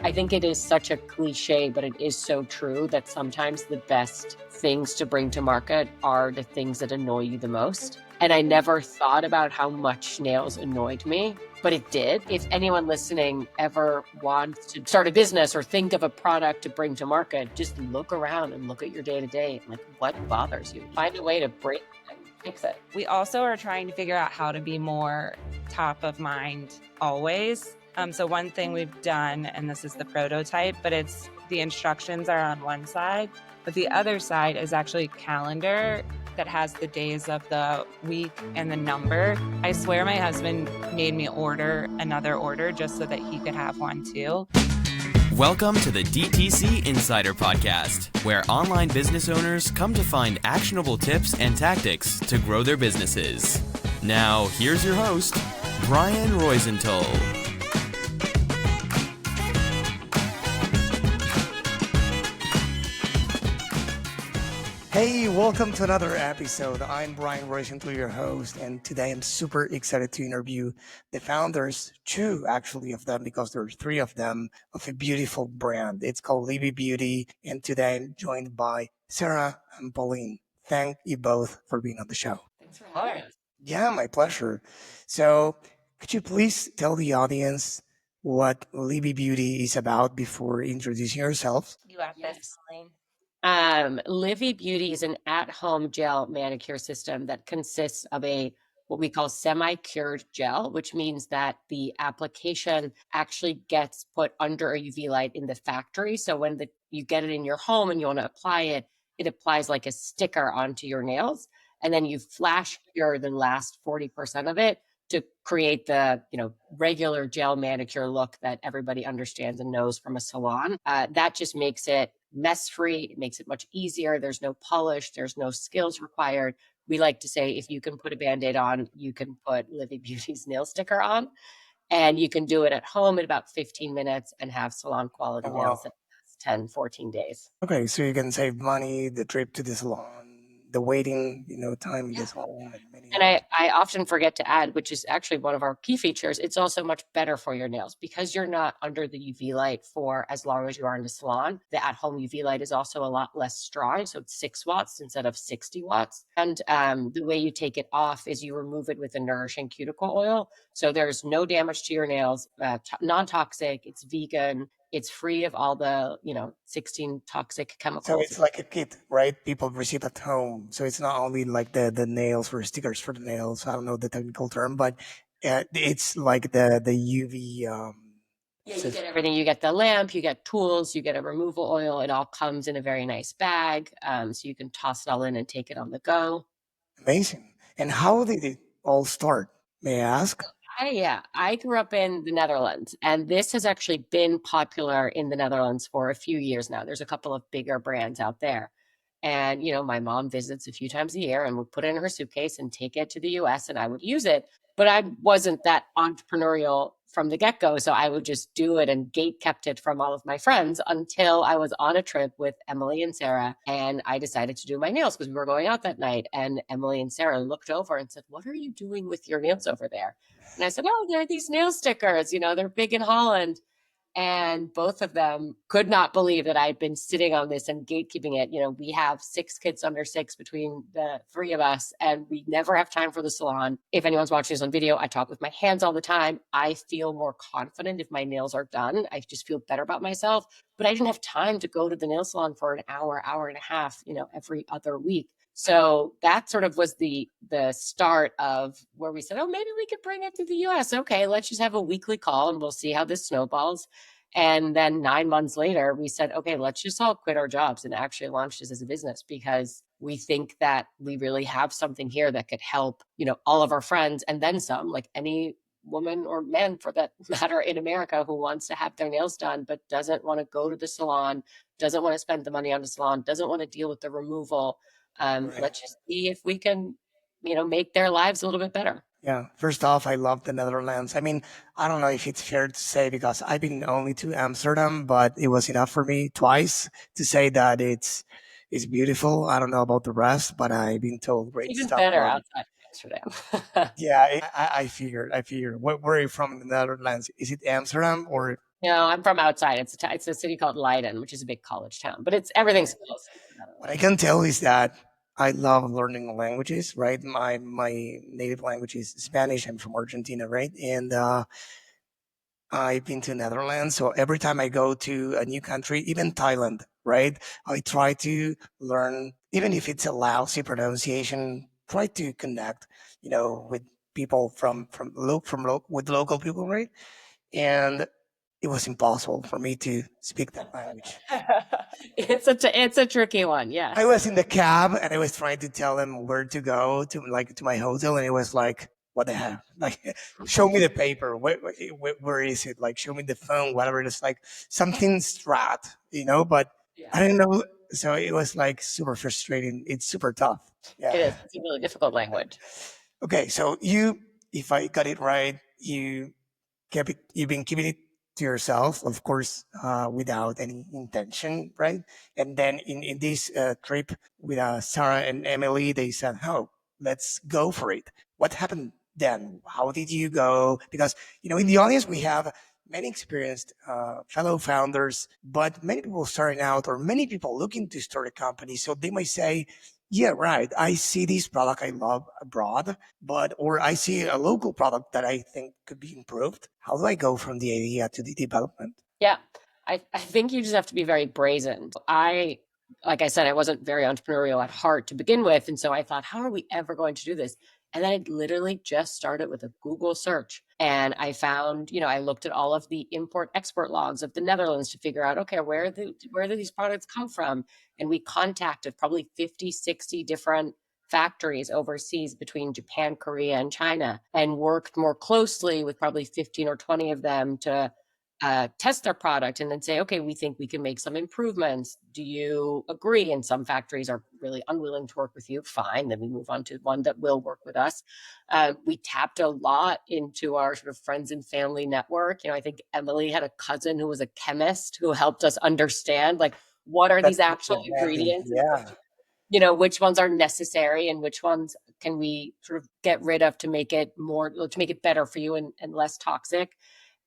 I think it is such a cliche, but it is so true that sometimes the best things to bring to market are the things that annoy you the most. And I never thought about how much nails annoyed me, but it did. If anyone listening ever wants to start a business or think of a product to bring to market, just look around and look at your day-to-day, like what bothers you. Find a way to break and fix it. We also are trying to figure out how to be more top of mind always. So one thing we've done, and this is the prototype, but it's the instructions are on one side, but the other side is actually a calendar that has the days of the week and the number. I swear my husband made me order another order just so that he could have one too. Welcome to the DTC Insider podcast, where online business owners come to find actionable tips and tactics to grow their businesses. Now, here's your host, Brian Roisentul. Hey, welcome to another episode. I'm Brian Roisentul, your host, and today I'm super excited to interview the founders, two actually of them, because there are three of them, of a beautiful brand. It's called Livi Beauty, and today I'm joined by Sarah and Pauline. Thank you both for being on the show. Thanks for having us. Yeah, my pleasure. So could you please tell the audience what Livi Beauty is about before introducing yourselves? You have Yes. this, Pauline. Livi Beauty is an at-home gel manicure system that consists of what we call semi-cured gel, which means that the application actually gets put under a UV light in the factory. So when you get it in your home and you want to apply it, it applies like a sticker onto your nails. And then you flash cure the last 40% of it to create the regular gel manicure look that everybody understands and knows from a salon. That just makes it mess-free. It makes it much easier. There's no polish. There's no skills required. We like to say if you can put a Band-Aid on, you can put Livi Beauty's nail sticker on. And you can do it at home in about 15 minutes and have salon quality nails in 10, 14 days. Okay, so you can save money, the trip to the salon, the waiting, time in the salon. And I often forget to add, which is actually one of our key features, it's also much better for your nails because you're not under the UV light for as long as you are in the salon. The at-home UV light is also a lot less strong, so it's 6 watts instead of 60 watts. And the way you take it off is you remove it with a nourishing cuticle oil. So there's no damage to your nails, non-toxic, it's vegan. It's free of all the, 16 toxic chemicals. So it's like a kit, right? People receive at home. So it's not only like the nails or stickers for the nails. I don't know the technical term, but it's like the UV. Yeah, you get everything. You get the lamp, you get tools, you get a removal oil. It all comes in a very nice bag. So you can toss it all in and take it on the go. Amazing. And how did it all start? May I ask? I grew up in the Netherlands, and this has actually been popular in the Netherlands for a few years now. There's a couple of bigger brands out there. And, my mom visits a few times a year and would put it in her suitcase and take it to the US and I would use it. But I wasn't that entrepreneurial from the get-go. So I would just do it and gate kept it from all of my friends until I was on a trip with Emily and Sarah. And I decided to do my nails because we were going out that night. And Emily and Sarah looked over and said, "What are you doing with your nails over there?" And I said, "Oh, they're these nail stickers, they're big in Holland." And both of them could not believe that I'd been sitting on this and gatekeeping it. We have 6 kids under 6 between the 3 of us, and we never have time for the salon. If anyone's watching this on video, I talk with my hands all the time. I feel more confident if my nails are done. I just feel better about myself. But I didn't have time to go to the nail salon for an hour, hour and a half, every other week. So that sort of was the start of where we said, oh, maybe we could bring it to the US. Okay, let's just have a weekly call and we'll see how this snowballs. And then 9 months later, we said, okay, let's just all quit our jobs and actually launch this as a business because we think that we really have something here that could help, all of our friends and then some, like any woman or man for that matter in America who wants to have their nails done, but doesn't want to go to the salon, doesn't want to spend the money on the salon, doesn't want to deal with the removal. Right. Let's just see if we can, make their lives a little bit better. Yeah. First off, I love the Netherlands. I mean, I don't know if it's fair to say because I've been only to Amsterdam, but it was enough for me twice to say that it's beautiful. I don't know about the rest, but I've been told great Even stuff. better outside Amsterdam. Yeah, I figured. Where are you from in the Netherlands? Is it Amsterdam or? No, I'm from outside. It's a city called Leiden, which is a big college town, but everything's close. What I can tell is that I love learning languages, right? My native language is Spanish. I'm from Argentina, right? And I've been to Netherlands, so every time I go to a new country, even Thailand, right? I try to learn, even if it's a lousy pronunciation, try to connect, with people with local people, right? And it was impossible for me to speak that language. It's a tricky one. Yes. I was in the cab and I was trying to tell them where to go to my hotel, and it was like, what the hell? Like, show me the paper. Where is it? Like, show me the phone, whatever it is. Like something strat. But I Yeah, don't know. So it was like super frustrating. It's super tough. it Yeah. is. It's a really difficult language. Okay. So if I got it right, you've been keeping it to yourself, of course, without any intention, right? And then in this trip with Sarah and Emily, they said, "Oh, let's go for it." What happened then? How did you go? Because in the audience we have many experienced fellow founders, but many people starting out, or many people looking to start a company. So they might say, "Yeah, right. I see this product I love abroad, or I see a local product that I think could be improved. How do I go from the idea to the development?" Yeah. I think you just have to be very brazen. Like I said, I wasn't very entrepreneurial at heart to begin with. And so I thought, how are we ever going to do this? And then I literally just started with a Google search. And I found, I looked at all of the import export logs of the Netherlands to figure out, okay, where do these products come from? And we contacted probably 50, 60 different factories overseas between Japan, Korea, and China, and worked more closely with probably 15 or 20 of them to test their product and then say, okay, we think we can make some improvements. Do you agree? And some factories are really unwilling to work with you. Fine. Then we move on to one that will work with us. We tapped a lot into our sort of friends and family network. I think Emily had a cousin who was a chemist who helped us understand, like, what are That's these actual super handy. ingredients, and Yeah. which ones are necessary and which ones can we sort of get rid of to make it better for you and less toxic.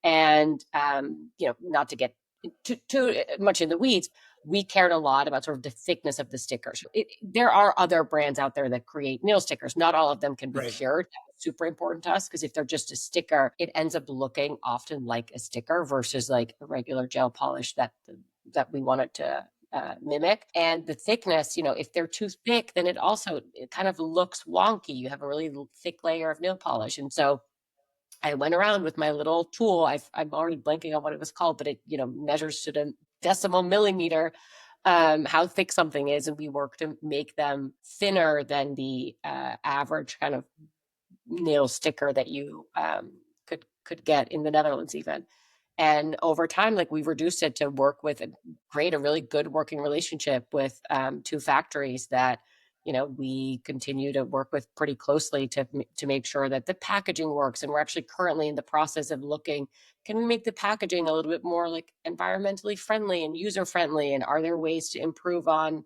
And not to get too much in the weeds, we cared a lot about sort of the thickness of the stickers. There are other brands out there that create nail stickers. Not all of them can be Right. cured. That's super important to us, because if they're just a sticker, it ends up looking often like a sticker versus like a regular gel polish that we want it to mimic. And the thickness, if they're too thick, then it kind of looks wonky. You have a really thick layer of nail polish. And so I went around with my little tool. I'm already blanking on what it was called, but it, measures to the decimal millimeter how thick something is. And we work to make them thinner than the average kind of nail sticker that you could get in the Netherlands even. And over time, like, we reduced it to work with and create a really good working relationship with two factories that, we continue to work with pretty closely to make sure that the packaging works. And we're actually currently in the process of looking, can we make the packaging a little bit more like environmentally friendly and user friendly? And are there ways to improve on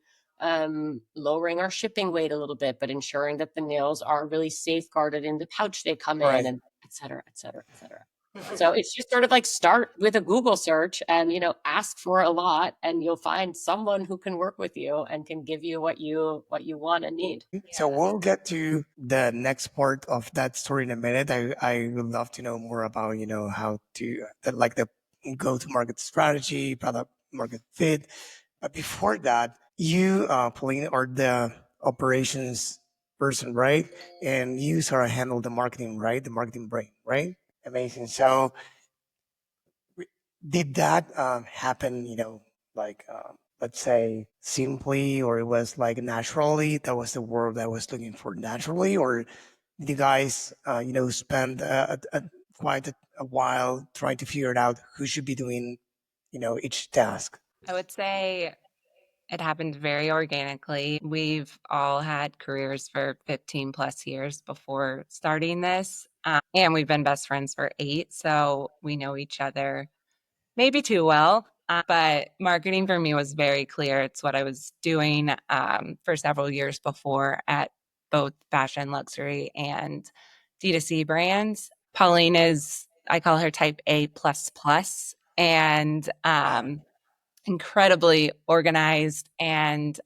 lowering our shipping weight a little bit, but ensuring that the nails are really safeguarded in the pouch they come in, Right. and et cetera, et cetera, et cetera. So it's just sort of like start with a Google search and, ask for a lot, and you'll find someone who can work with you and can give you what you want and need. So we'll get to the next part of that story in a minute. I would love to know more about, how to, the go-to-market strategy, product market fit. But before that, you, Pauline, are the operations person, right? And you sort of handle the marketing, right? The marketing brain, right? Amazing. So did that happen, let's say simply, or it was like naturally? That was the word I was looking for, naturally? Or did you guys, spend quite a while trying to figure it out who should be doing, each task? I would say it happened very organically. We've all had careers for 15 plus years before starting this. And we've been best friends for 8. So we know each other maybe too well. But marketing for me was very clear. It's what I was doing for several years before at both fashion, luxury, and DTC brands. Pauline is, I call her type A++. and incredibly organized and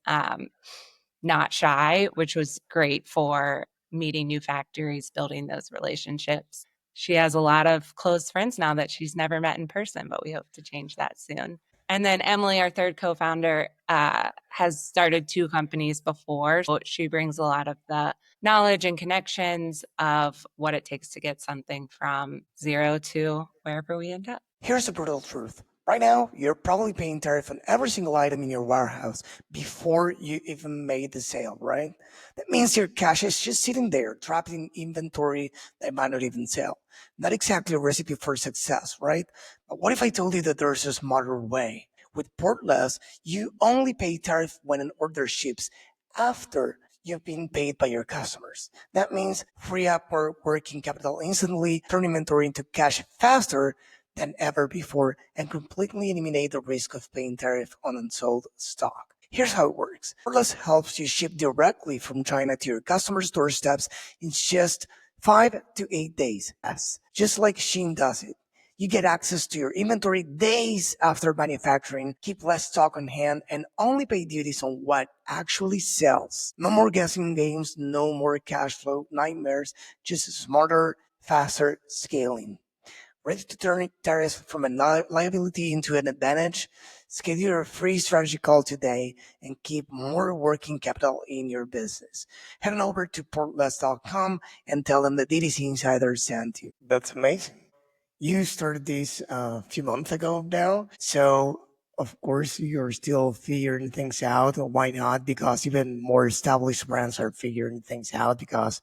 not shy, which was great for meeting new factories, building those relationships. She has a lot of close friends now that she's never met in person, but we hope to change that soon. And then Emily, our third co-founder, has started 2 companies before. So she brings a lot of the knowledge and connections of what it takes to get something from zero to wherever we end up. Here's the brutal truth. Right now, you're probably paying tariff on every single item in your warehouse before you even made the sale, right? That means your cash is just sitting there, trapped in inventory that might not even sell. Not exactly a recipe for success, right? But what if I told you that there's a smarter way? With Portless, you only pay tariff when an order ships after you've been paid by your customers. That means free up more working capital instantly, turn inventory into cash faster than ever before, and completely eliminate the risk of paying tariff on unsold stock. Here's how it works. Portless helps you ship directly from China to your customers' doorsteps in just 5 to 8 days. Yes, just like Shein does it. You get access to your inventory days after manufacturing, keep less stock on hand, and only pay duties on what actually sells. No more guessing games, no more cash flow nightmares, just smarter, faster scaling. Ready to turn tariffs from a liability into an advantage? Schedule your free strategy call today and keep more working capital in your business. Head on over to portless.com and tell them the DTC Insider sent you. That's amazing. You started this a few months ago now, so of course you're still figuring things out. Why not? Because even more established brands are figuring things out because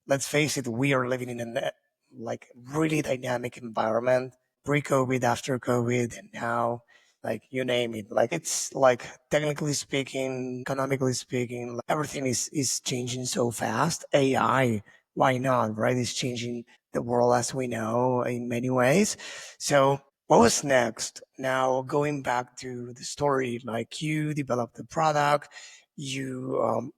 let's face it, we are living in a like really dynamic environment, pre-COVID, after COVID, and now like you name it. Like it's like technically speaking, economically speaking, like, everything is changing so fast. AI, why not? Right? It's changing the world as we know in many ways. So what was next? Now going back to the story, like you developed the product, you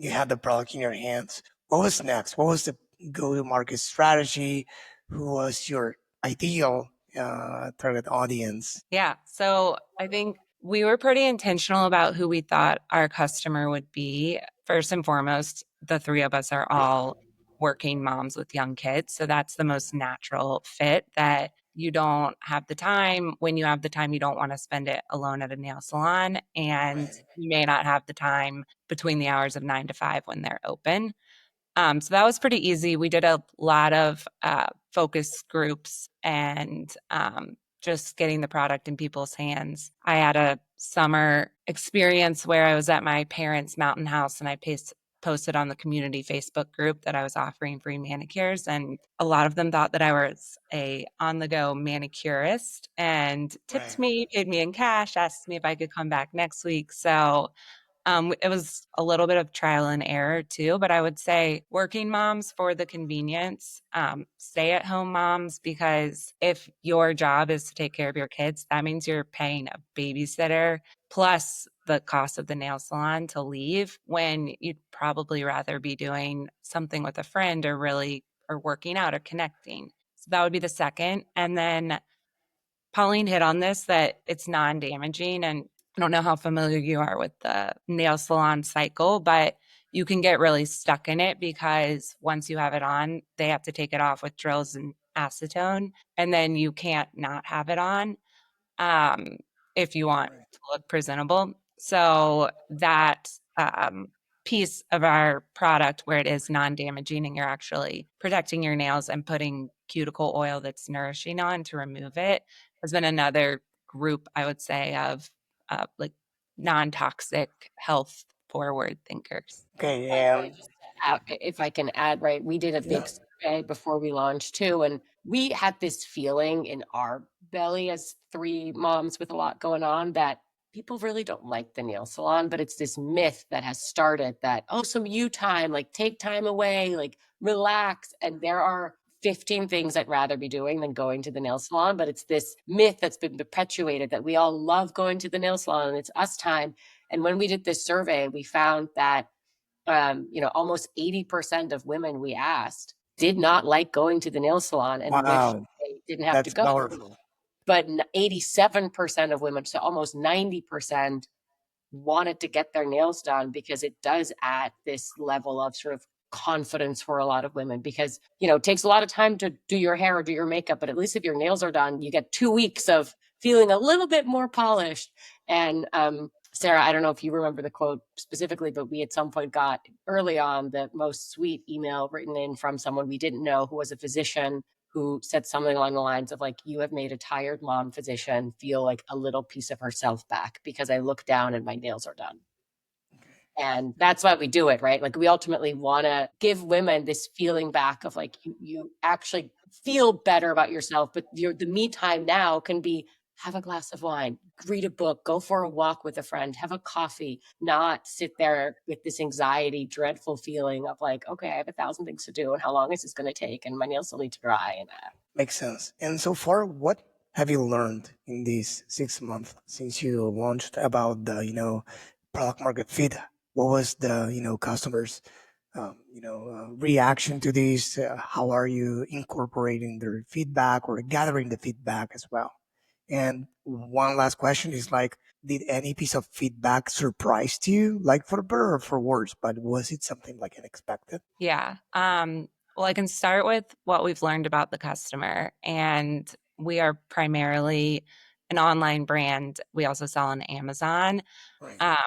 had the product in your hands. What was next? What was the go-to-market strategy? Who was your ideal target audience? Yeah. So I think we were pretty intentional about who we thought our customer would be. First and foremost, the 3 of us are all working moms with young kids. So that's the most natural fit, that you don't have the time. When you have the time, you don't want to spend it alone at a nail salon. And Right. you may not have the time between the hours of 9 to 5 when they're open. So that was pretty easy. We did a lot of focus groups and just getting the product in people's hands. I had a summer experience where I was at my parents' mountain house and I posted on the community Facebook group that I was offering free manicures, and a lot of them thought that I was a on-the-go manicurist and tipped Right. me, paid me in cash, asked me if I could come back next week. So it was a little bit of trial and error too, but I would say working moms for the convenience, stay at home moms, because if your job is to take care of your kids, that means you're paying a babysitter plus the cost of the nail salon to leave, when you'd probably rather be doing something with a friend or working out or connecting. So that would be the second. And then Pauline hit on this, that it's non-damaging. And I don't know how familiar you are with the nail salon cycle, but you can get really stuck in it because once you have it on, they have to take it off with drills and acetone, and then you can't not have it on um, if you want Right. to look presentable. So that piece of our product, where it is non-damaging and you're actually protecting your nails and putting cuticle oil that's nourishing on to remove it, has been another group, I would say, of like non-toxic, health forward thinkers. Okay. By the way, just to if I can add, right, we did a Yeah. big survey before we launched too, and we had this feeling in our belly as 3 moms with a lot going on that people really don't like the nail salon, but it's this myth that has started that, oh, some you time, like take time away, like relax. And there are 15 things I'd rather be doing than going to the nail salon. But it's this myth that's been perpetuated that we all love going to the nail salon and it's us time. And when we did this survey, we found that almost 80% of women we asked did not like going to the nail salon and wish Wow. they didn't have to That's go. powerful. but 87% of women, so almost 90%, wanted to get their nails done because it does add this level of sort of confidence for a lot of women, because it takes a lot of time to do your hair or do your makeup, but at least if your nails are done, you get 2 weeks of feeling a little bit more polished. And Sarah, I don't know if you remember the quote specifically, but we at some point got early on the most sweet email written in from someone we didn't know who was a physician, who said something along the lines of like, you have made a tired mom physician feel like a little piece of herself back because I look down and my nails are done. And that's why we do it, right? Like we ultimately want to give women this feeling back of like, you actually feel better about yourself, but the me time now can be have a glass of wine, read a book, go for a walk with a friend, have a coffee, not sit there with this anxiety, dreadful feeling of like, okay, I have 1,000 things to do and how long is this going to take? And my nails still need to dry. And Makes sense. And so far, what have you learned in these 6 months since you launched about the, product market fit? What was the, customers, reaction to this? How are you incorporating their feedback or gathering the feedback as well? And one last question is like, did any piece of feedback surprise you, like for better or for worse? But was it something like unexpected? Yeah. Well, I can start with what we've learned about the customer. And we are primarily an online brand. We also sell on Amazon. Right.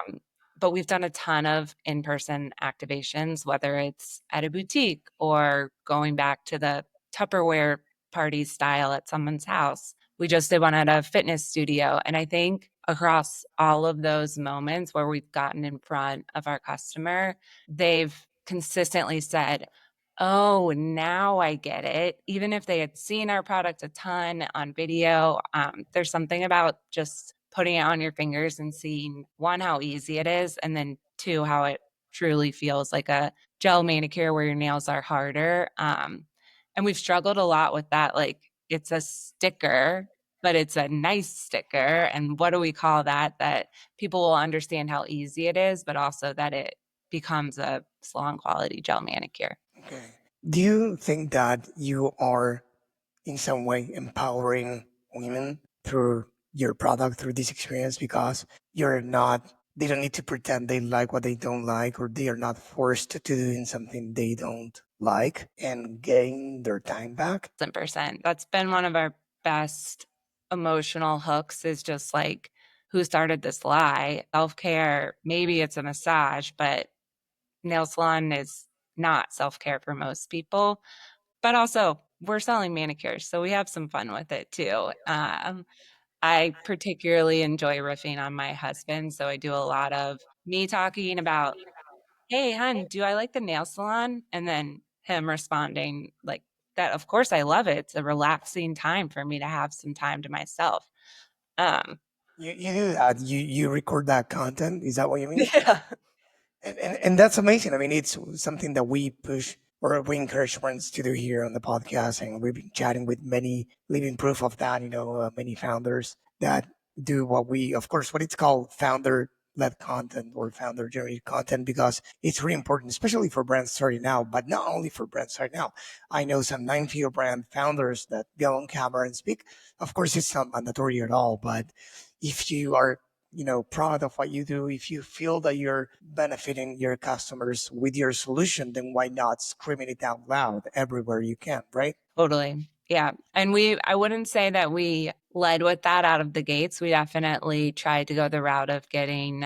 But we've done a ton of in-person activations, whether it's at a boutique or going back to the Tupperware party style at someone's house. We just did one at a fitness studio. And I think across all of those moments where we've gotten in front of our customer, they've consistently said, oh, now I get it. Even if they had seen our product a ton on video, there's something about just putting it on your fingers and seeing, one, how easy it is, and then two, how it truly feels like a gel manicure where your nails are harder. And we've struggled a lot with that. Like, it's a sticker, but it's a nice sticker. And what do we call that? That people will understand how easy it is, but also that it becomes a salon quality gel manicure. Okay. Do you think that you are in some way empowering women through your product, through this experience, because they don't need to pretend they like what they don't like, or they are not forced to do in something they don't like and gain their time back? 1,000%. That's been one of our best emotional hooks, is just like, who started this lie? Self-care, maybe it's a massage, but nail salon is not self-care for most people. But also, we're selling manicures, so we have some fun with it too. I particularly enjoy riffing on my husband, so I do a lot of me talking about, hey, hun, do I like the nail salon? And then him responding like that, of course I love it. It's a relaxing time for me to have some time to myself. Um, You do that. You record that content. Is that what you mean? yeah. And that's amazing. I mean, it's something that we push or we encourage friends to do here on the podcast. And we've been chatting with many living proof of that, many founders that do of course, what it's called founder led content or founder generated content, because it's really important, especially for brands starting out, but not only for brands starting out. I know some 9-figure brand founders that go on camera and speak. Of course, it's not mandatory at all, but if you are proud of what you do, if you feel that you're benefiting your customers with your solution, then why not screaming it out loud everywhere you can, right? Totally. Yeah. And I wouldn't say that we led with that out of the gates. We definitely tried to go the route of getting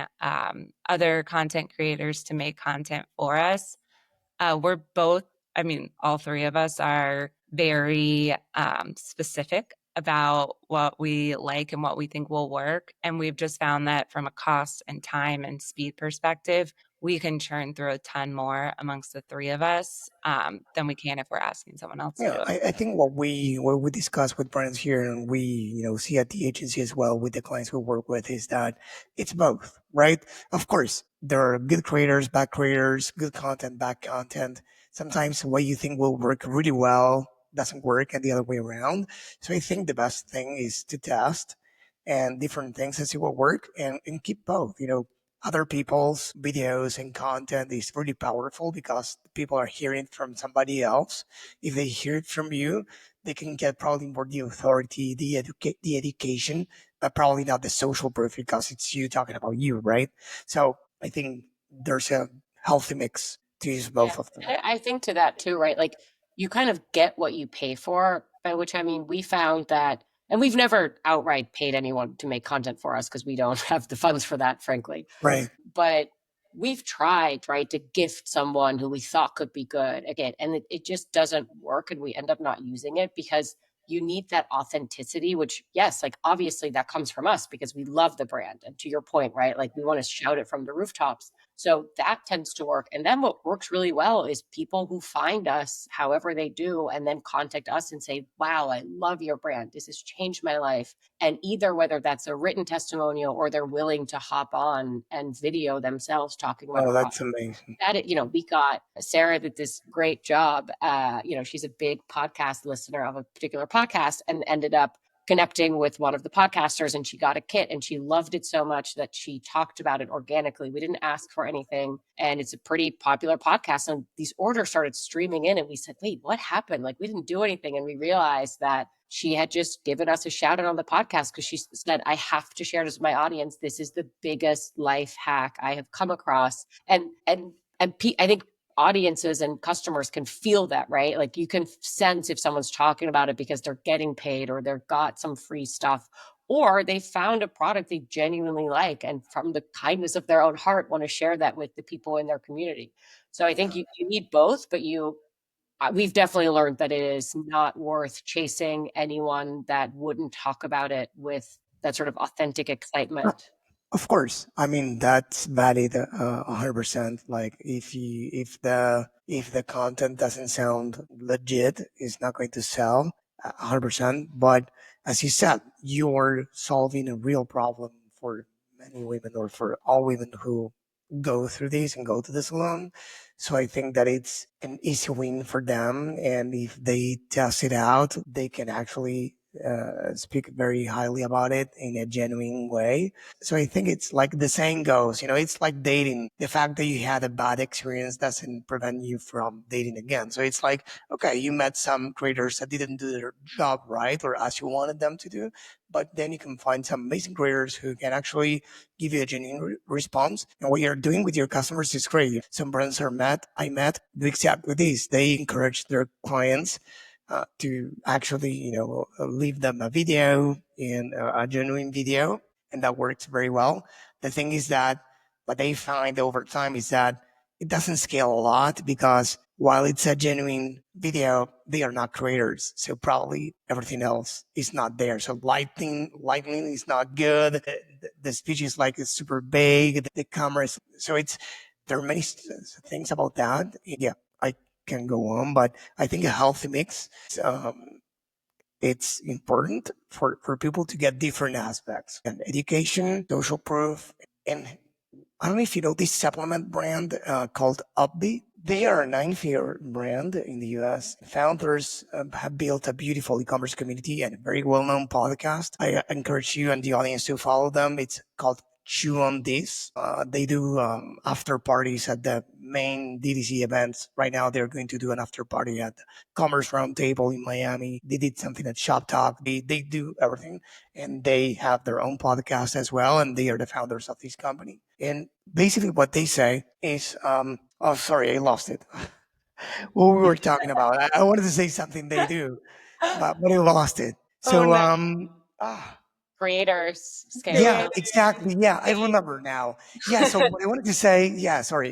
other content creators to make content for us. We're both, I mean, all three of us are very specific about what we like and what we think will work. And we've just found that from a cost and time and speed perspective, we can churn through a ton more amongst the three of us than we can if we're asking someone else to do Yeah, it. I think what we discuss with brands here, and we see at the agency as well with the clients we work with, is that it's both, right? Of course, there are good creators, bad creators, good content, bad content. Sometimes what you think will work really well doesn't work, and the other way around. So I think the best thing is to test and different things and see what work, and keep both. other people's videos and content is really powerful because people are hearing it from somebody else. If they hear it from you, they can get probably more the authority, the education, but probably not the social proof because it's you talking about you, right? So I think there's a healthy mix to use Yeah, both of them. I think to that too, right? Like you kind of get what you pay for, by which I mean we found that, and we've never outright paid anyone to make content for us because we don't have the funds for that, frankly. Right. But we've tried, right, to gift someone who we thought could be good again, and it just doesn't work, and we end up not using it because you need that authenticity, which, yes, like obviously that comes from us because we love the brand. And to your point, right, like we want to shout it from the rooftops. So that tends to work. And then what works really well is people who find us, however they do, and then contact us and say, wow, I love your brand. This has changed my life. And either whether that's a written testimonial or they're willing to hop on and video themselves talking about Oh, a product. that's amazing. That, we got Sarah did this great job. She's a big podcast listener of a particular podcast and ended up connecting with one of the podcasters, and she got a kit and she loved it so much that she talked about it organically. We didn't ask for anything, and it's a pretty popular podcast, and these orders started streaming in, and we said, wait, what happened? Like, we didn't do anything. And we realized that she had just given us a shout out on the podcast because she said, I have to share this with my audience. This is the biggest life hack I have come across. And I think audiences and customers can feel that, right? Like you can sense if someone's talking about it because they're getting paid or they've got some free stuff, or they found a product they genuinely like and from the kindness of their own heart want to share that with the people in their community. So I think you need both, but we've definitely learned that it is not worth chasing anyone that wouldn't talk about it with that sort of authentic excitement. Of course, I mean that's valid 100%. Like if the content doesn't sound legit, it's not going to sell 100%. But as you said, you're solving a real problem for many women or for all women who go through this and go to the salon. So I think that it's an easy win for them, and if they test it out, they can actually speak very highly about it in a genuine way. So I think it's like the saying goes, it's like dating. The fact that you had a bad experience doesn't prevent you from dating again. So it's like, okay, you met some creators that didn't do their job right or as you wanted them to do, but then you can find some amazing creators who can actually give you a genuine response. And what you're doing with your customers is great. Some brands I met do exactly this. They encourage their clients to actually, leave them a video in a genuine video, and that works very well. The thing is that what they find over time is that it doesn't scale a lot because while it's a genuine video, they are not creators. So probably everything else is not there. So lighting is not good. The speech is like it's super vague. The cameras. So there are many things about that. Yeah, I can go on, but I think a healthy mix. It's important for people to get different aspects and education, social proof, and I don't know if you know this supplement brand called Upbeat. They are a nine-figure brand in the US. Founders have built a beautiful e-commerce community and a very well-known podcast. I encourage you and the audience to follow them. It's called Chew on This. They do after parties at the main DTC events. Right now, they're going to do an after party at the Commerce Roundtable in Miami. They did something at Shop Talk. They do everything, and they have their own podcast as well. And they are the founders of this company. And basically, what they say is, oh, sorry, I lost it. What we were talking about. I wanted to say something they do, but I lost it. Oh, So, no. Creators scale. yeah, exactly. Yeah, I remember now. Yeah, so what I wanted to say, yeah, sorry,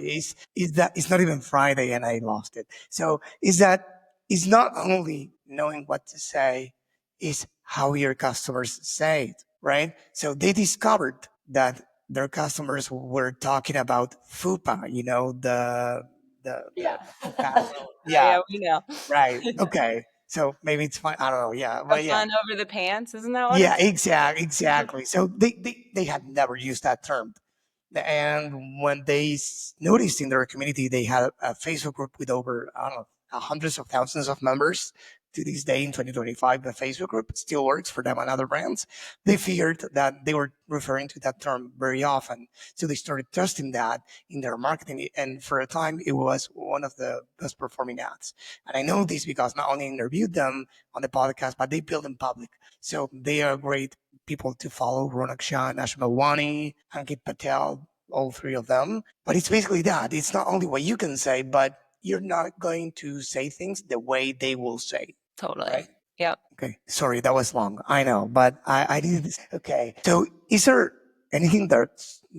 is that it's not even Friday and I lost it. So is that it's not only knowing what to say, is how your customers say it, right? So they discovered that their customers were talking about FUPA, Yeah. yeah, we know. right. Okay. So maybe it's fine. I don't know. Yeah, The but yeah. fun over the pants, isn't that what Yeah, it's? exactly. So they had never used that term. And when they noticed in their community, they had a Facebook group with over, I don't know, hundreds of thousands of members. to this day in 2025, the Facebook group still works for them and other brands. They figured that they were referring to that term very often. So they started testing that in their marketing. And for a time, it was one of the best performing ads. And I know this because not only interviewed them on the podcast, but they built in public. So they are great people to follow: Ronak Shah, National Wani, Ankit Patel, all three of them. But it's basically that. It's not only what you can say, but you're not going to say things the way they will say. Totally. Right? Yep. Okay. Sorry, that was long. I know, but I needed this. Okay. So is there anything that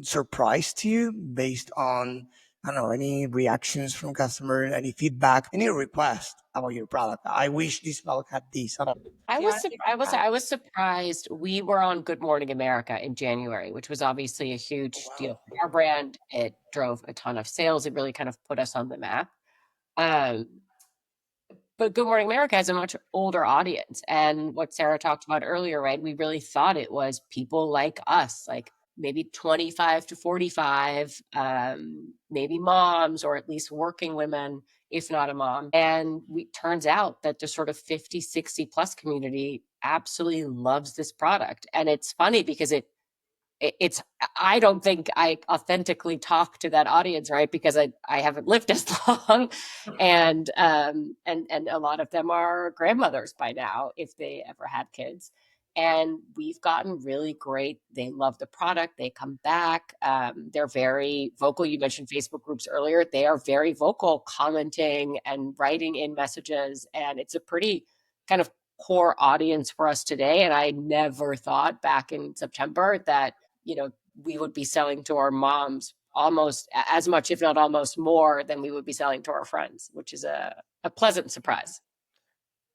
surprised you based on, I don't know, any reactions from customers, any feedback, any request about your product? I wish this product had this. I don't know. I You was wanna sup- take I a was crack? I was surprised. We were on Good Morning America in January, which was obviously a huge deal for our brand. It drove a ton of sales. It really kind of put us on the map. Um, but Good Morning America has a much older audience. And what Sarah talked about earlier, right? We really thought it was people like us, like maybe 25 to 45, maybe moms, or at least working women, if not a mom. And turns out that the sort of 50, 60 plus community absolutely loves this product. And it's funny because it's I don't think I authentically talk to that audience, right? Because I haven't lived as long, and a lot of them are grandmothers by now if they ever had kids, and we've gotten really great. They love the product. They come back. They're very vocal. You mentioned Facebook groups earlier. They are very vocal, commenting and writing in messages, and it's a pretty kind of core audience for us today. And I never thought back in September that we would be selling to our moms almost as much, if not almost more, than we would be selling to our friends, which is a pleasant surprise.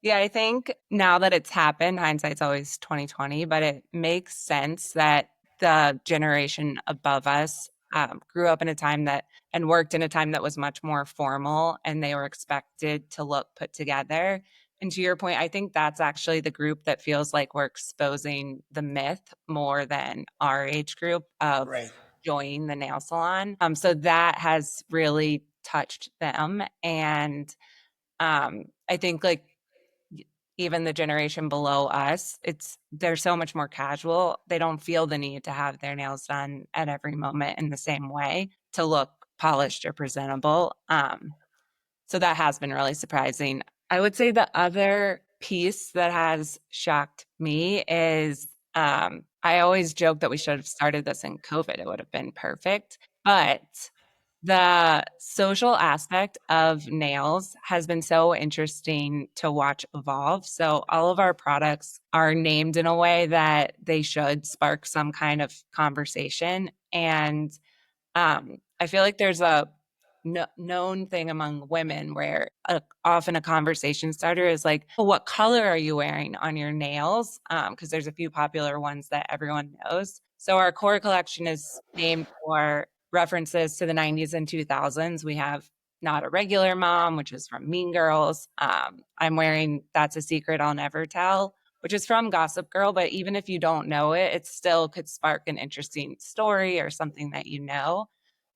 Yeah, I think now that it's happened, hindsight's always 2020, but it makes sense that the generation above us grew up in a time that and worked in a time that was much more formal, and they were expected to look put together. And to your point, I think that's actually the group that feels like we're exposing the myth more than our age group of Right. joining the nail salon. So that has really touched them. And I think like even the generation below us, they're so much more casual. They don't feel the need to have their nails done at every moment in the same way to look polished or presentable. So that has been really surprising. I would say the other piece that has shocked me is I always joke that we should have started this in COVID. It would have been perfect. But the social aspect of nails has been so interesting to watch evolve. So all of our products are named in a way that they should spark some kind of conversation. And I feel like there's a known thing among women where often a conversation starter is like, well, what color are you wearing on your nails? Because there's a few popular ones that everyone knows. So our core collection is named for references to the 90s and 2000s. We have Not a Regular Mom, which is from Mean Girls. I'm wearing That's a Secret I'll Never Tell, which is from Gossip Girl. But even if you don't know it, it still could spark an interesting story or something that you know.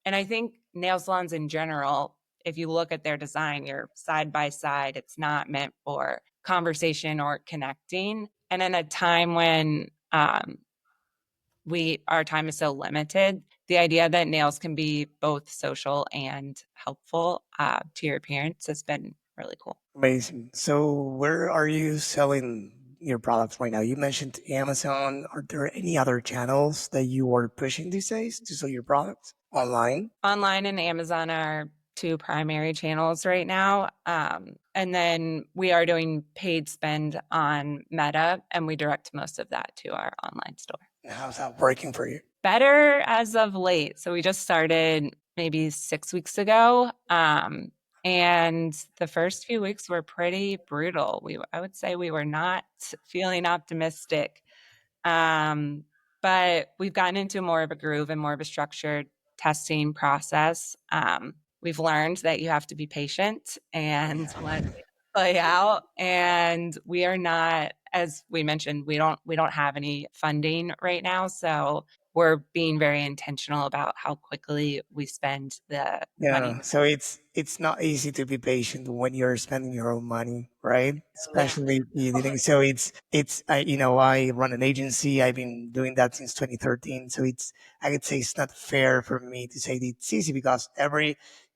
And I think nail salons in general, if you look at their design, you're side by side. It's not meant for conversation or connecting. And in a time when our time is so limited, the idea that nails can be both social and helpful to your appearance has been really cool. Amazing. So where are you selling your products right now? You mentioned Amazon. Are there any other channels that you are pushing these days to sell your products online? Online and Amazon are two primary channels right now. And then we are doing paid spend on Meta, and we direct most of that to our online store. How's that working for you? Better as of late. So we just started maybe 6 weeks ago. And the first few weeks were pretty brutal. I would say we were not feeling optimistic. But we've gotten into more of a groove and more of a structured testing process. We've learned that you have to be patient and let it play out. And we are not, as we mentioned, we don't have any funding right now. So we're being very intentional about how quickly we spend the money. Yeah, so it's not easy to be patient when you're spending your own money, right? Especially if you didn't. So it's I run an agency. I've been doing that since 2013. So I could say it's not fair for me to say that it's easy because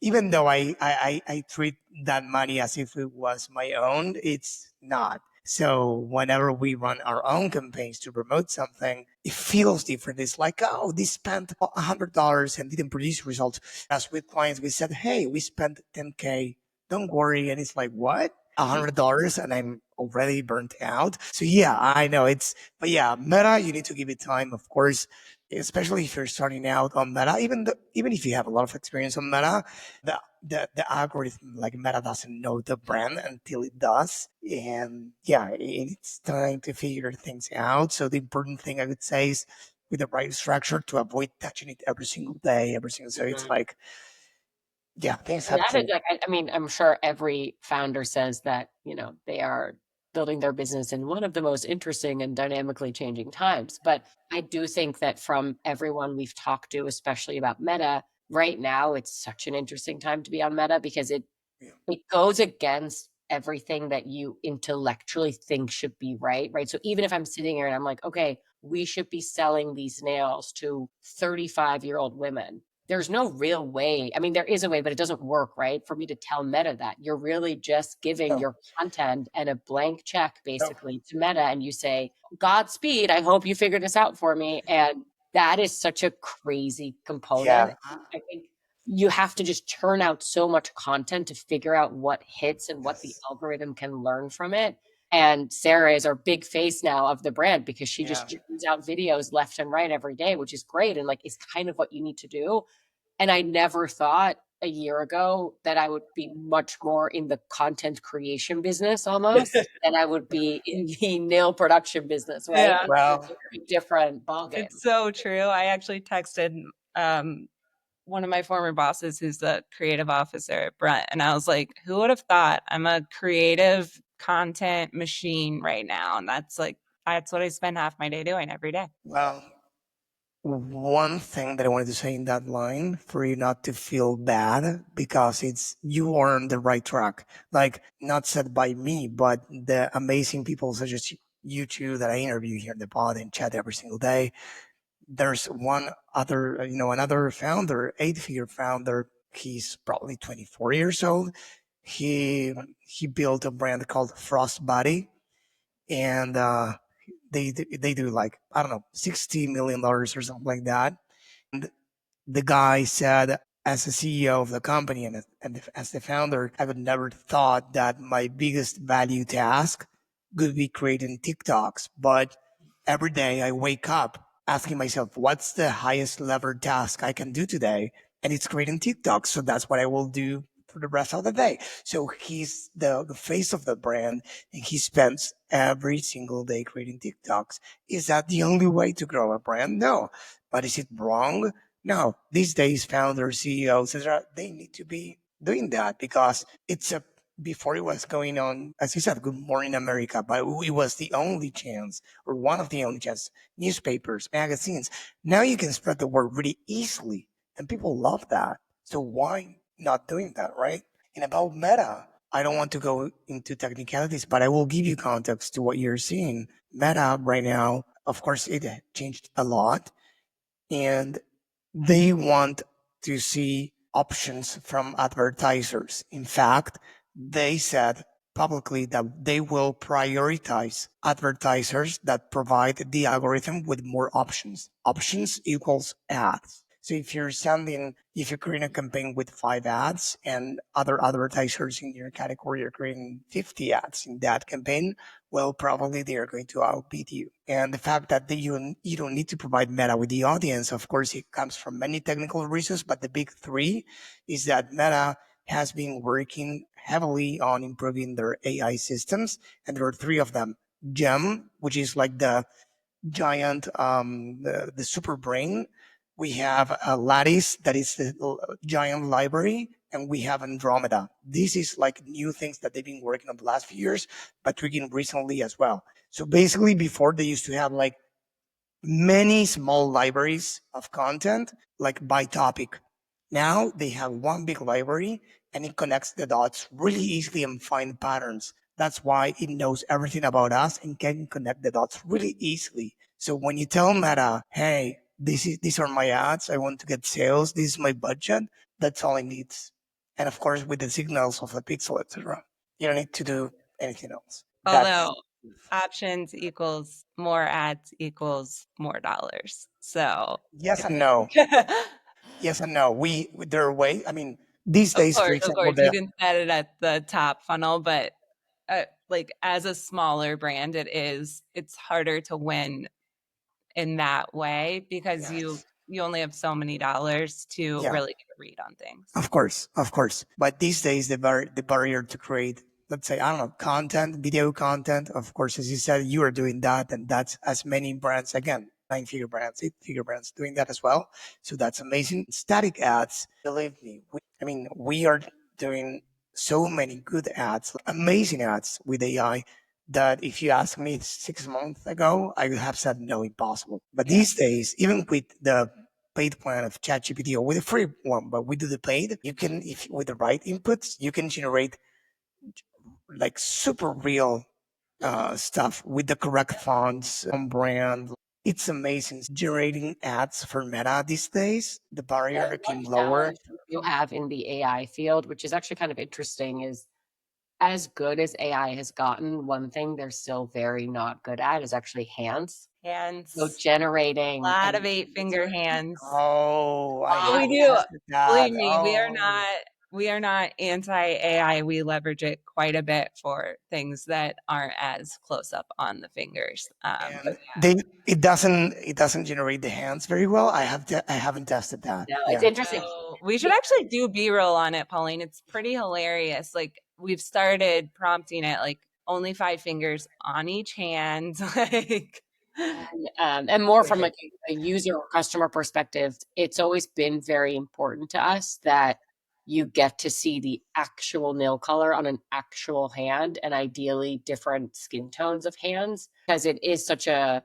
even though I treat that money as if it was my own, it's not. So whenever we run our own campaigns to promote something, it feels different. It's like, oh, they spent $100 and didn't produce results. As with clients, we said, hey, we spent 10K. Don't worry. And it's like, what? $100 and I'm already burnt out. So yeah, I know but yeah, Meta, you need to give it time, of course, especially if you're starting out on Meta. Even if you have a lot of experience on Meta, the algorithm like Meta doesn't know the brand until it does. And yeah, it's time to figure things out. So the important thing I would say is with the right structure to avoid touching it every single day, every single. So it's like, yeah, things And have that is to. like, I mean, I'm sure every founder says that, they are building their business in one of the most interesting and dynamically changing times. But I do think that from everyone we've talked to, especially about Meta, right now, it's such an interesting time to be on Meta because it goes against everything that you intellectually think should be right? So even if I'm sitting here and I'm like, okay, we should be selling these nails to 35-year-old women. There's no real way. I mean, there is a way, but it doesn't work, right? For me to tell Meta that you're really just giving No, your content and a blank check no. basically to Meta. And you say, Godspeed. I hope you figure this out for me. And that is such a crazy component. Yeah. I think you have to just churn out so much content to figure out what hits and what the Yes. algorithm can learn from it. And Sarah is our big face now of the brand because she Yeah. just churns out videos left and right every day, which is great. And like, it's kind of what you need to do. And I never thought a year ago that I would be much more in the content creation business almost than I would be in the nail production business, right? Yeah. It's Well, a very different ballgame. It's so true. I actually texted one of my former bosses who's the creative officer at Brent, and I was like, who would have thought I'm a creative content machine right now? And that's what I spend half my day doing every day. well, one thing that I wanted to say in that line for you not to feel bad because you are on the right track. Like, not said by me, but the amazing people such as you two that I interview here in the pod and chat every single day. There's one other, another founder, 8-figure founder. He's probably 24 years old. He built a brand called Frostbody, and they do like, I don't know, $60 million or something like that. And the guy said, as a CEO of the company and as the founder, I would never thought that my biggest value task could be creating TikToks. But every day I wake up asking myself, what's the highest lever task I can do today? And it's creating TikToks. So that's what I will do for the rest of the day. So he's the face of the brand and he spends every single day creating TikToks. Is that the only way to grow a brand? No. But is it wrong? No. These days, founders, CEOs, etc., they need to be doing that because before it was going on, as you said, Good Morning America, but it was the only chance or one of the only chances, newspapers, magazines. Now you can spread the word really easily and people love that. So why not doing that, right? And about Meta, I don't want to go into technicalities, but I will give you context to what you're seeing. Meta right now, of course, it changed a lot and they want to see options from advertisers. In fact, they said publicly that they will prioritize advertisers that provide the algorithm with more options. Options equals ads. So if you're creating a campaign with 5 ads and other advertisers in your category are creating 50 ads in that campaign, well, probably they are going to outbid you. And the fact that you don't need to provide Meta with the audience, of course, it comes from many technical reasons, but the big three is that Meta has been working heavily on improving their AI systems. And there are 3 of them. Gem, which is like the giant, the super brain. We have Lattice, that is the giant library, and we have Andromeda. This is like new things that they've been working on the last few years, but tweaking recently as well. So basically, before they used to have like many small libraries of content, like by topic. Now they have one big library and it connects the dots really easily and find patterns. That's why it knows everything about us and can connect the dots really easily. So when you tell Meta, hey, these are my ads, I want to get sales, this is my budget, that's all it needs. And of course, with the signals of the pixel, etc. You don't need to do anything else. Although options equals more ads equals more dollars. So Yes and no. Yes and no. There are ways. I mean, these days, for of example, course, you can set it at the top funnel, but like as a smaller brand, it's harder to win in that way because yes. you only have so many dollars to Yeah, really get a read on things. of course, of course. But these days, the barrier to create, let's say, I don't know, content, video content. Of course, as you said, you are doing that, and that's as many brands again. 9-figure brands, 8-figure brands doing that as well. So that's amazing. Static ads, believe me, we are doing so many good ads, amazing ads with AI that if you asked me 6 months ago, I would have said no, impossible. But these days, even with the paid plan of ChatGPT or with a free one, but we do the paid, you can, if with the right inputs, you can generate like super real stuff with the correct fonts on brand. It's amazing. Generating ads for Meta these days, the barrier became lower. You have in the AI field, which is actually kind of interesting, is as good as AI has gotten, one thing they're still very not good at is actually hands. Hands, So a generating lot and of 8-finger hands. Oh, I But we have do. tested that. Believe me, we are not anti-AI. We leverage it quite a bit for things that aren't as close up on the fingers. And it doesn't generate the hands very well. I haven't tested that. no, it's Yeah. interesting. So we should actually do B-roll on it, Pauline. It's pretty hilarious. Like we've started prompting it like only 5 fingers on each hand. Like And more from like a user or customer perspective, it's always been very important to us that you get to see the actual nail color on an actual hand and ideally different skin tones of hands because it is such a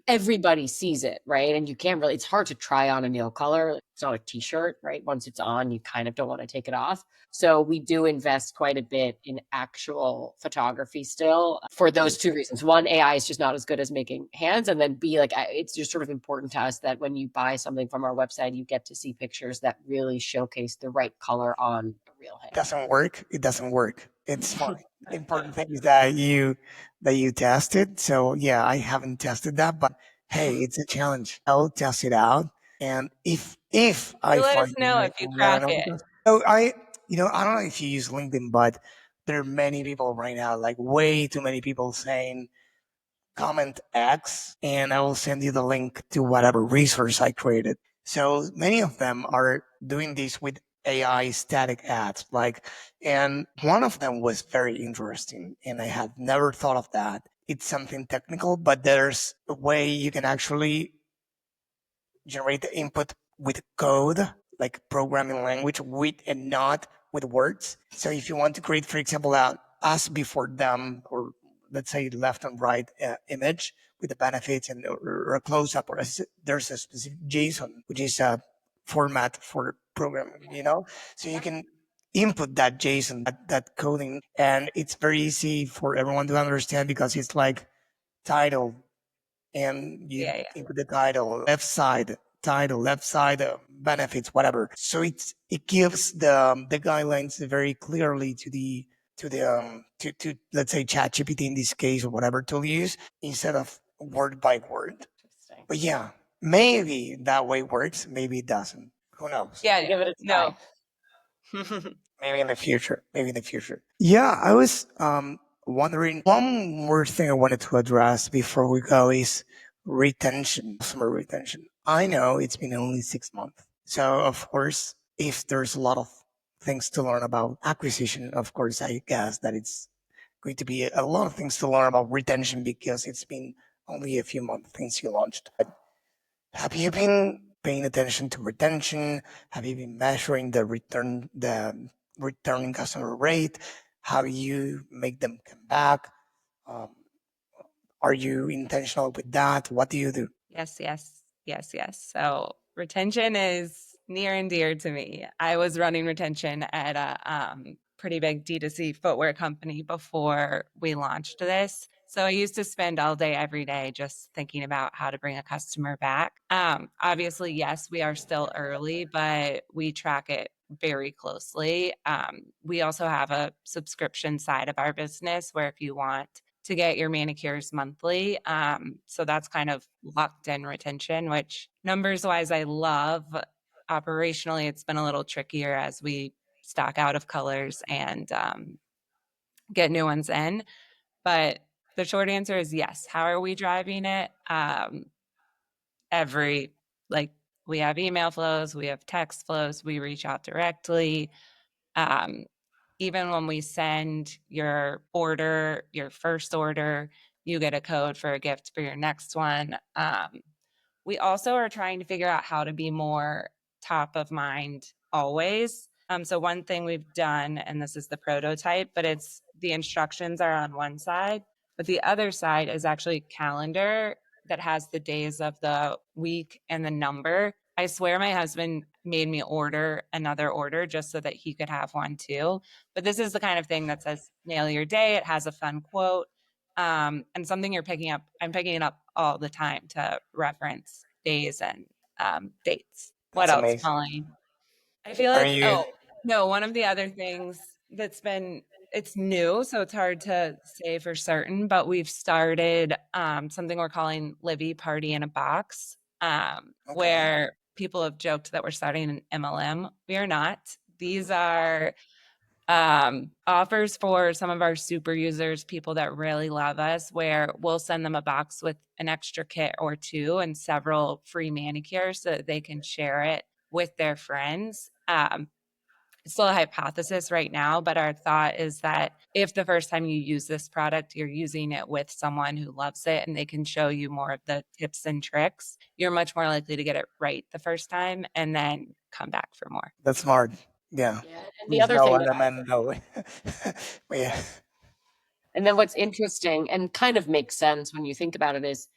everybody sees it, right? And you can't really, it's hard to try on a nail color. It's not a t-shirt, right? Once it's on, you kind of don't want to take it off. So we do invest quite a bit in actual photography still for those two reasons. One, AI is just not as good as making hands. And then B, like it's just sort of important to us that when you buy something from our website, you get to see pictures that really showcase the right color on a real hand. Doesn't work. It doesn't work. It's fine. The important thing is that you test it. So yeah, I haven't tested that, but hey, it's a challenge. I'll test it out, and if I let us find know if you crack it. so I don't know if you use LinkedIn, but there are many people right now, like way too many people saying comment X, and I will send you the link to whatever resource I created. So many of them are doing this with AI static ads, and one of them was very interesting, and I had never thought of that. It's something technical, but there's a way you can actually generate the input with code, like programming language, with and not with words. So if you want to create, for example, a us before them, or let's say left and right image with the benefits and or a close up, or there's a specific JSON, which is a format for programming, so you can input that JSON, that coding, and it's very easy for everyone to understand because it's like title, and you input the title left side, benefits, whatever. So it gives the guidelines very clearly to let's say ChatGPT in this case, or whatever tool you use, instead of word by word. But yeah, maybe that way works, maybe it doesn't. Who knows? Yeah, give it a try. Maybe in the future. Yeah, I was wondering, one more thing I wanted to address before we go is retention, customer retention. I know it's been only 6 months. So of course, if there's a lot of things to learn about acquisition, of course, I guess that it's going to be a lot of things to learn about retention because it's been only a few months since you launched. Have you been paying attention to retention? Have you been measuring the returning customer rate? How you make them come back? Are you intentional with that? What do you do? Yes, yes, yes, yes. So retention is near and dear to me. I was running retention at a pretty big D2C footwear company before we launched this. So I used to spend all day, every day, just thinking about how to bring a customer back. Obviously, yes, we are still early, but we track it very closely. We also have a subscription side of our business where if you want to get your manicures monthly. So that's kind of locked in retention, which numbers wise, I love. Operationally, it's been a little trickier as we stock out of colors and get new ones in. But the short answer is yes. How are we driving it? Every, like, we have email flows, we have text flows, we reach out directly. Um, Even when we send your order, your first order, you get a code for a gift for your next one. We also are trying to figure out how to be more top of mind always. So one thing we've done, and this is the prototype, but it's the instructions are on one side, but the other side is actually calendar that has the days of the week and the number. I swear my husband made me order another order just so that he could have one too. But this is the kind of thing that says nail your day. It has a fun quote and something you're picking up. I'm picking it up all the time to reference days and dates. What That's else, amazing. Pauline? I feel Are like, you? oh, no, one of the other things that's been, it's new, so it's hard to say for certain, but we've started something we're calling Libby Party in a Box, Okay. where people have joked that we're starting an MLM. We are not. These are offers for some of our super users, people that really love us, where we'll send them a box with an extra kit or two and several free manicures so that they can share it with their friends. It's still a hypothesis right now, but our thought is that if the first time you use this product, you're using it with someone who loves it and they can show you more of the tips and tricks, you're much more likely to get it right the first time and then come back for more. That's smart. Yeah. Yeah. And the There's other no thing that element though. But yeah. And then what's interesting and kind of makes sense when you think about it is,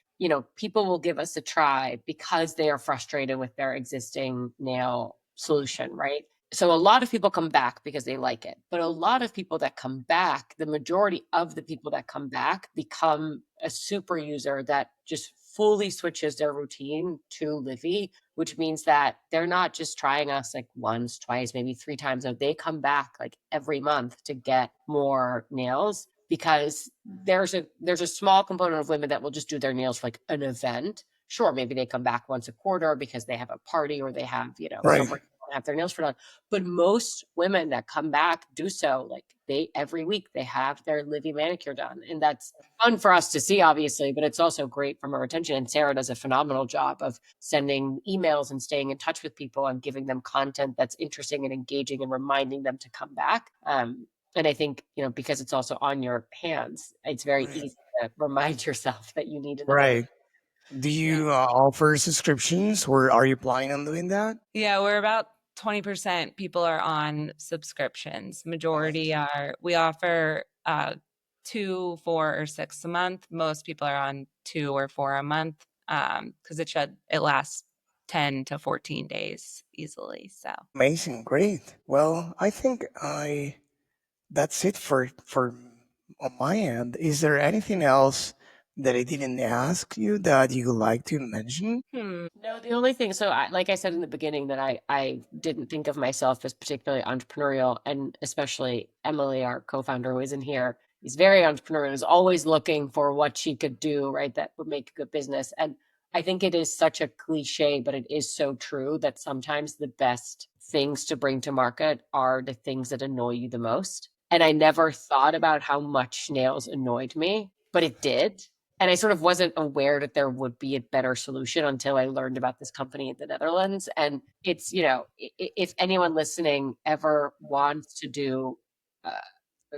people will give us a try because they are frustrated with their existing nail solution, right? So a lot of people come back because they like it. But a lot of people that come back, the majority of the people that come back become a super user that just fully switches their routine to Livi, which means that they're not just trying us like once, twice, maybe three times. No, they come back like every month to get more nails because there's a small component of women that will just do their nails for like an event. Sure, maybe they come back once a quarter because they have a party or they have, Right. somewhere to have their nails put on. But most women that come back do so like they every week they have their Livi manicure done. And that's fun for us to see, obviously, but it's also great from a retention. And Sarah does a phenomenal job of sending emails and staying in touch with people and giving them content that's interesting and engaging and reminding them to come back. And I think, because it's also on your hands, it's very Right. easy to remind yourself that you need another. Right. Do Yeah. you offer subscriptions or are you planning on doing that? Yeah, we're about 20% people are on subscriptions. Majority are, we offer 2, 4, or 6 a month. Most people are on 2 or 4 a month because it lasts 10 to 14 days easily. So Amazing. Great. Well, I think I that's it for on my end. Is there anything else that I didn't ask you that you would like to mention? No, the only thing, so like I said in the beginning, that I didn't think of myself as particularly entrepreneurial, and especially Emily, our co-founder who isn't here, is very entrepreneurial, is always looking for what she could do, right, that would make a good business. And I think it is such a cliche, but it is so true that sometimes the best things to bring to market are the things that annoy you the most. And I never thought about how much nails annoyed me, but it did. And I sort of wasn't aware that there would be a better solution until I learned about this company in the Netherlands. And it's, if anyone listening ever wants to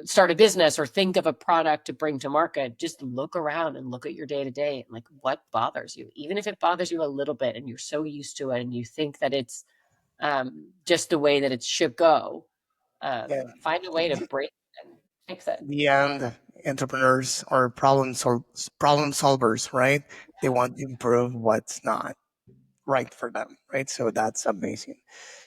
start a business or think of a product to bring to market, just look around and look at your day to day and like what bothers you, even if it bothers you a little bit and you're so used to it and you think that it's just the way that it should go. Yeah. Find a way to break it and Fix it. the end, entrepreneurs are problem solvers, right? They want to improve what's not right for them, right? So that's amazing.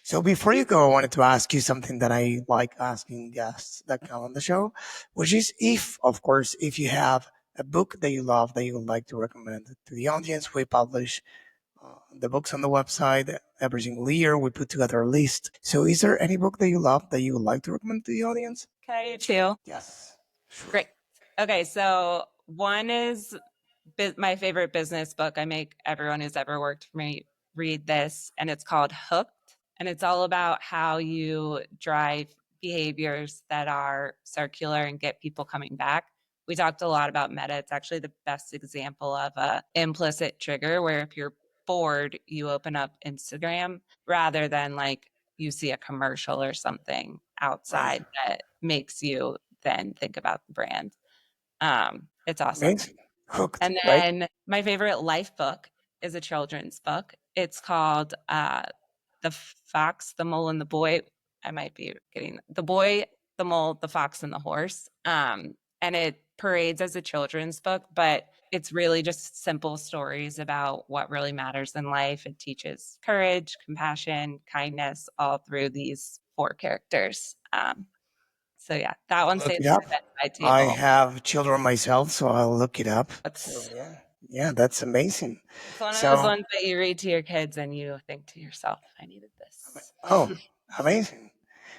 So before you go, I wanted to ask you something that I like asking guests that come on the show, which is if, of course, if you have a book that you love that you would like to recommend to the audience. We publish the books on the website every single year. We put together a list. So is there any book that you love that you would like to recommend to the audience? Can I do two? Yes. Sure. Great. Okay, so one is my favorite business book. I make everyone who's ever worked for me read this, and it's called Hooked. And it's all about how you drive behaviors that are circular and get people coming back. We talked a lot about meta. It's actually the best example of a implicit trigger where if you're bored, you open up Instagram rather than like you see a commercial or something outside that makes you then think about the brand. It's awesome. Amazing. Hooked, And right? then my favorite life book is a children's book. It's called The Fox, the Mole, and the Boy. I might be getting the boy, the mole, the fox, and the horse. And it parades as a children's book, but it's really just simple stories about what really matters in life. It teaches courage, compassion, kindness, all through these 4 characters. So yeah, that one Look stays it at up. the bedside table. I have children myself, so I'll look it up. It's Yeah, that's amazing. It's one of So- those ones that you read to your kids and you think to yourself, I needed this. Oh, amazing.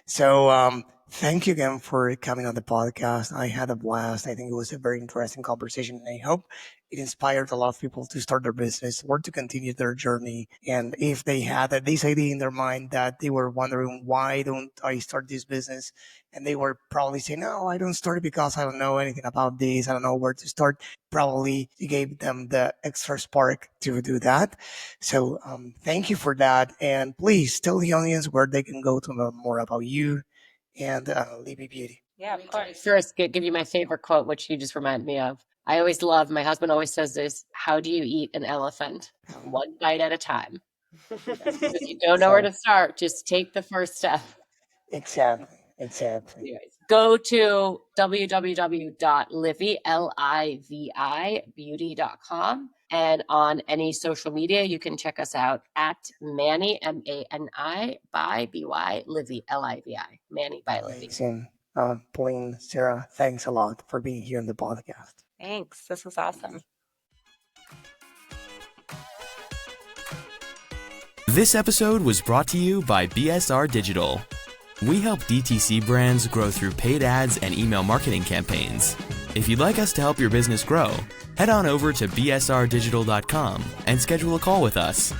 So thank you again for coming on the podcast. I had a blast. I think it was a very interesting conversation, and I hope it inspired a lot of people to start their business or to continue their journey. And if they had this idea in their mind that they were wondering, why don't I start this business? And they were probably saying, no, I don't start it because I don't know anything about this. I don't know where to start. Probably you gave them the extra spark to do that. So thank you for that. And please tell the audience where they can go to learn more about you and Livi Beauty. Yeah, of course. First, give you my favorite quote, which you just reminded me of. I always love, my husband always says this, how do you eat an elephant? One bite at a time. If you don't know where to start, just take the first step. Exactly. Anyways, go to www.livibeauty.com, and on any social media, you can check us out at Mani, MANI, by BY, Livi, LIVI, Mani by Livi. Amazing. Pauline, Sarah, thanks a lot for being here on the podcast. Thanks. This was awesome. This episode was brought to you by BSR Digital. We help DTC brands grow through paid ads and email marketing campaigns. If you'd like us to help your business grow, head on over to bsrdigital.com and schedule a call with us.